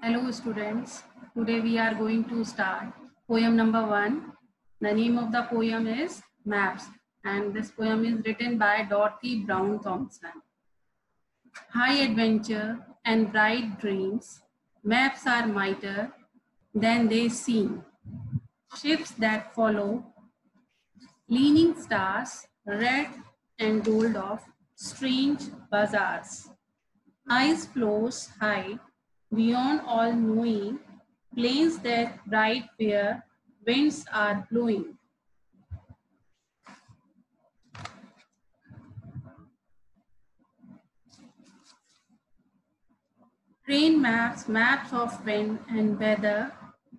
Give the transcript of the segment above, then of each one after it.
Hello students, today we are going to start poem number 1. The name of the poem is Maps and this poem is written by Dorothy Brown Thompson. High adventure and bright dreams, maps are mightier than they seem. Ships that follow, leaning stars, red and gold of strange bazaars. Eyes flows high, beyond all knowing, plains that bright where winds are blowing. Train maps, maps of wind and weather,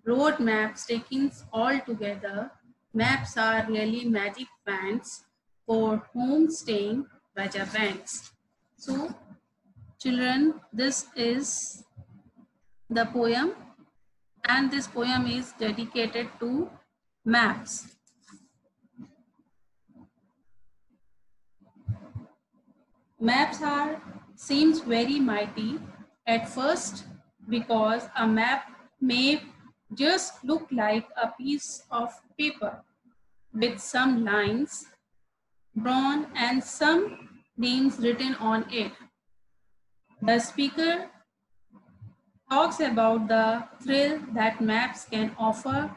road maps taking all together. Maps are really magic bands for home staying weather bands. So, children, this is the poem, and this poem is dedicated to maps. Maps seems very mighty at first because a map may just look like a piece of paper with some lines drawn and some names written on it. The speaker talks about the thrill that maps can offer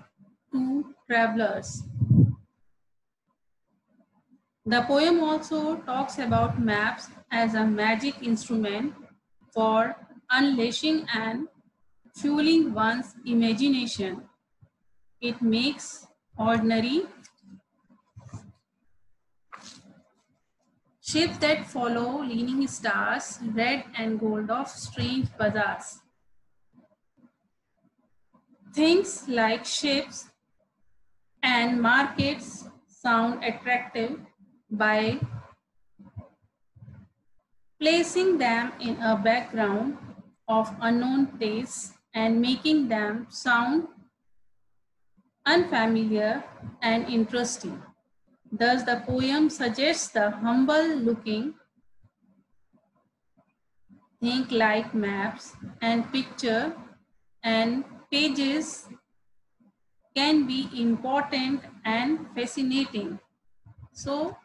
to travelers. The poem also talks about maps as a magic instrument for unleashing and fueling one's imagination. It makes ordinary ships that follow leaning stars, red and gold of strange bazaars. Things like ships and markets sound attractive by placing them in a background of unknown place and making them sound unfamiliar and interesting. Thus, the poem suggests the humble-looking think like maps and picture and pages can be important and fascinating. So,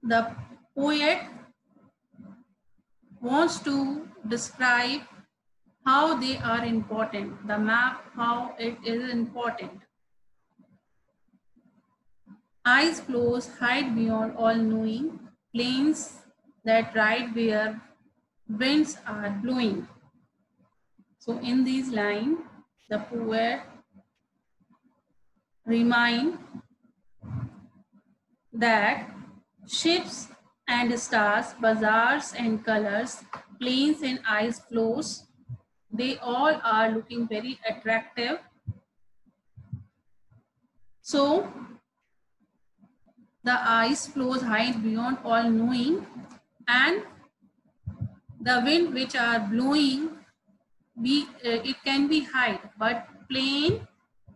the poet wants to describe how they are important, the map, how it is important. Eyes closed, hide beyond all knowing, plains that ride where winds are blowing. So in these lines, the poet remind that ships and stars, bazaars and colors, plains and ice flows, they all are looking very attractive. So the ice flows hide beyond all knowing, and the wind which are blowing, it can be hide, but plain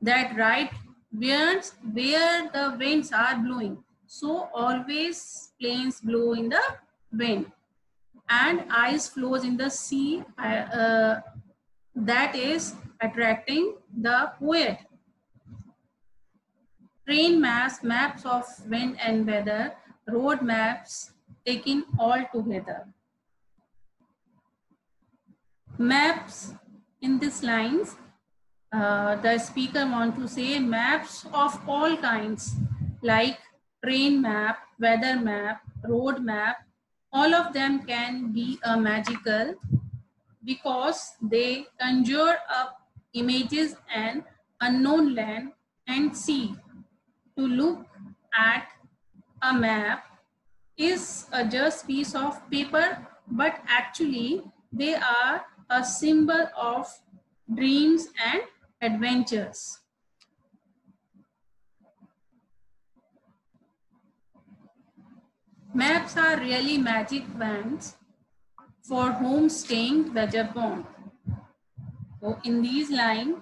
that right where the winds are blowing. So always planes blow in the wind, and ice flows in the sea. That is attracting the poet. Train maps, maps of wind and weather, road maps taken all together. Maps in these lines, the speaker want to say maps of all kinds like train map, weather map, road map, all of them can be a magical because they conjure up images and unknown land and sea. To look at a map is a just piece of paper, but actually they are a symbol of dreams and adventures. Maps are really magic bands for home staying vagabond. So in these lines,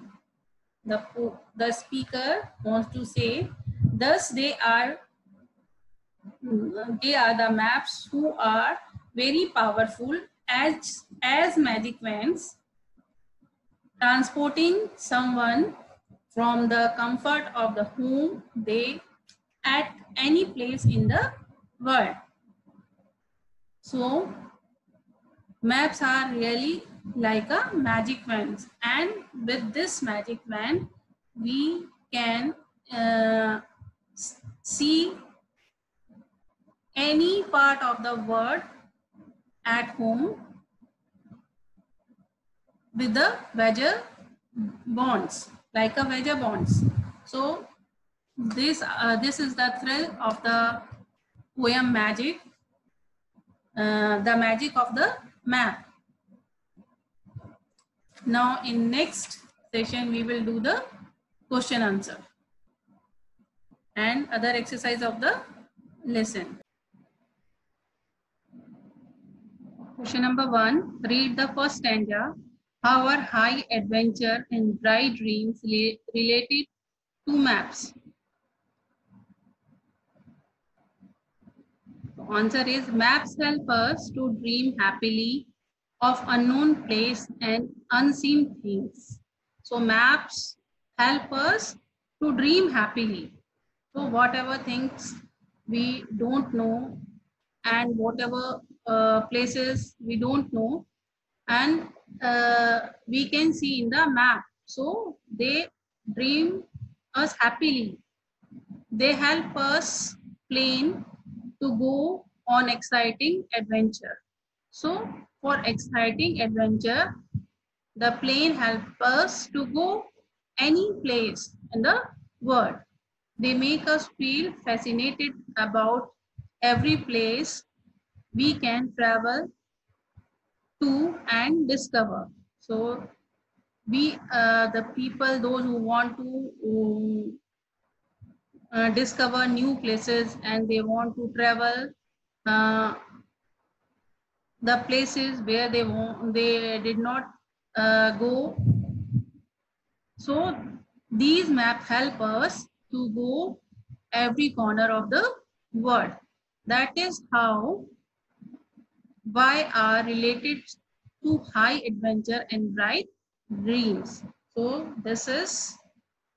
the speaker wants to say, thus they are the maps who are very powerful as magic vans, transporting someone from the comfort of the home they at any place in the world. So maps are really like a magic van, and with this magic van we can see any part of the world at home with the Wedger bonds, like a Wedger bonds. So this is the thrill of the poem magic, the magic of the map. Now in next session we will do the question answer and other exercise of the lesson. Question number 1, read the first stanza. How are high adventure and bright dreams related to maps? The answer is maps help us to dream happily of unknown place and unseen things. So maps help us to dream happily. So whatever things we don't know and whatever places we don't know, and we can see in the map. So they dream us happily. They help us plan to go on exciting adventure. So for exciting adventure, the plane helps us to go any place in the world. They make us feel fascinated about every place we can travel to and discover. So we, the people, those who want to discover new places and they want to travel uh, the places where they did not go. So these maps help us to go every corner of the world. That is how why are related to high adventure and bright dreams. So this is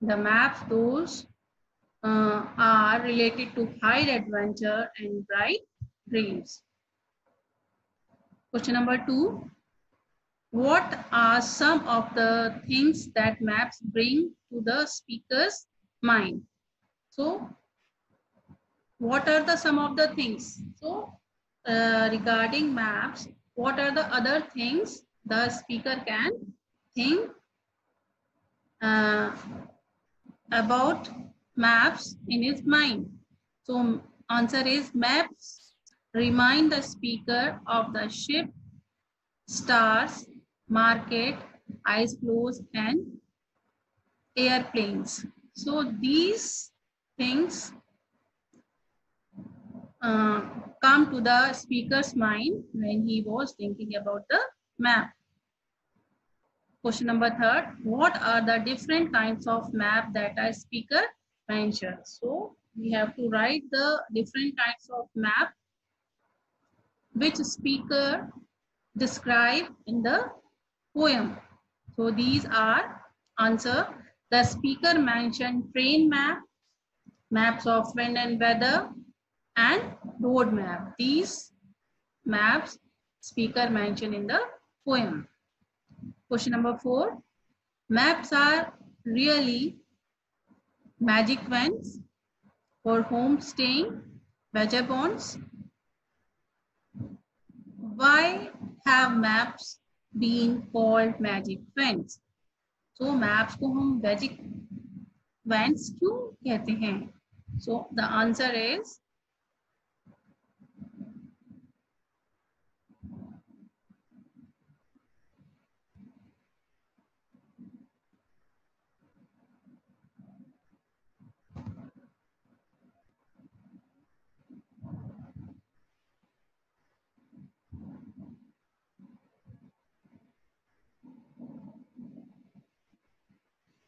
the map. Those are related to high adventure and bright dreams. Question number 2. What are some of the things that maps bring to the speaker's mind? So what are the some of the things? So regarding maps, what are the other things the speaker can think about maps in his mind? So answer is maps remind the speaker of the ship, stars, market, ice floes, and airplanes. So these things come to the speaker's mind when he was thinking about the map. Question number 3, what are the different kinds of map that a speaker mentions? So we have to write the different kinds of map which speaker describe in the poem. So these are answer. The speaker mentioned train map, maps of wind and weather, and road map. These maps speaker mentioned in the poem. Question number 4. Maps are really magic vans for home staying, vagabonds. Why have maps been called magic vans? So maps को हम magic vans क्यों कहते हैं? So the answer is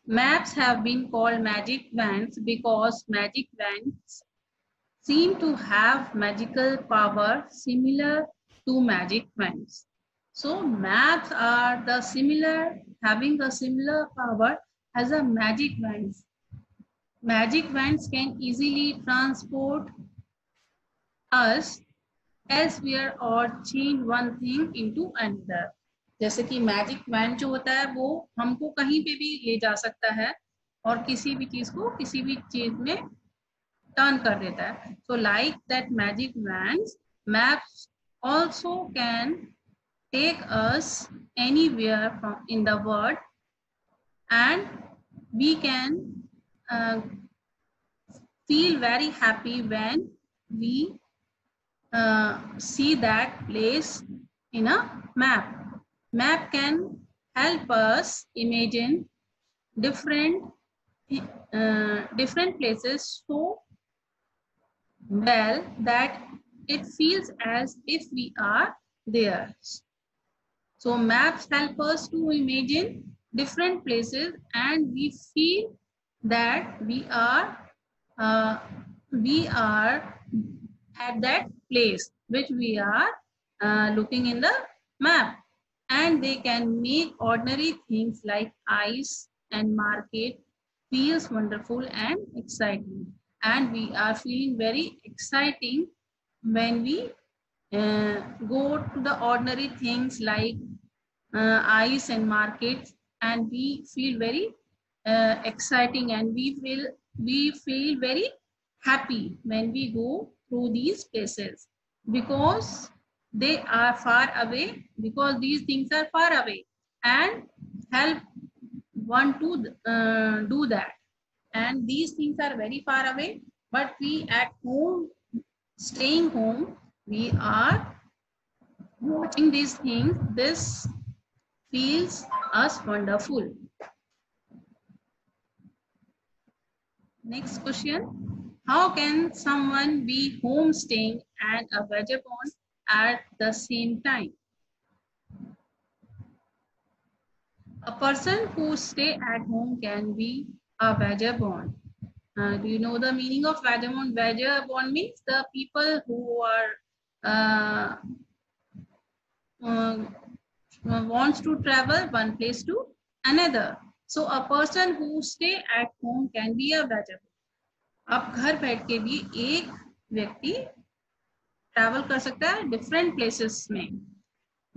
maps have been called magic vans because magic vans seem to have magical power similar to magic vans. So maps are the similar, having a similar power as a magic wands. Magic wands can easily transport us elsewhere or change one thing into another. जैसे कि magic van जो होता है वो हमको कहीं पे भी ले जा सकता है और किसी भी चीज को किसी भी चीज में टर्न कर देता है. So like that magic wands, maps also can take us anywhere from in the world, and we can feel very happy when we see that place in a map. Map can help us imagine different different places so well that it feels as if we are there. So maps help us to imagine different places and we feel that we are at that place which we are looking in the map, and they can make ordinary things like ice and market feels wonderful and exciting, and we are feeling very exciting when we go to the ordinary things like ice and markets, and we feel very exciting, and we feel very happy when we go through these places because they are far away, because these things are far away and help one to do that, and these things are very far away, but we at home, staying home, we are watching these things. This feels us wonderful. Next question. How can someone be homestaying and a vagabond at the same time? A person who stay at home can be a vagabond. Do you know the meaning of vagabond? Vagabond means the people who are wants to travel one place to another. So a person who stay at home can be a vagabond. अब घर बैठ के भी एक व्यक्ति travel कर सकता है डिफरेंट प्लेसेस में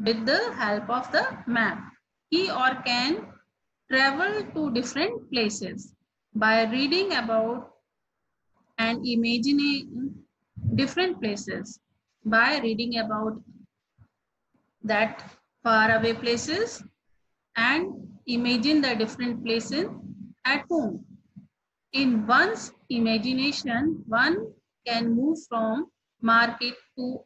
with the help of the map. He or can travel to different places by reading about and imagining different places, by reading about that far away places and imagine the different places at home. In one's imagination, one can move from market to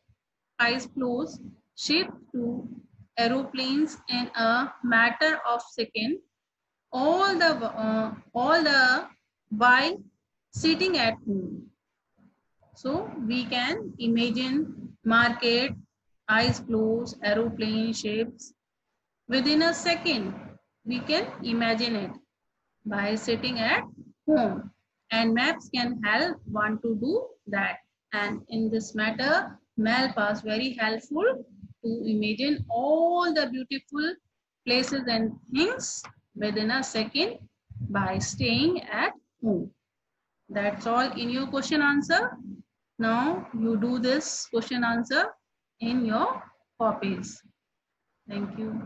ice floes, ship to aeroplanes in a matter of seconds, all the while sitting at home. So we can imagine market, ice floes, aeroplane, ships within a second. We can imagine it by sitting at home, and maps can help one to do that. And in this matter, map is very helpful to imagine all the beautiful places and things within a second by staying at home. That's all in your question answer. Now you do this question answer in your copies. Thank you.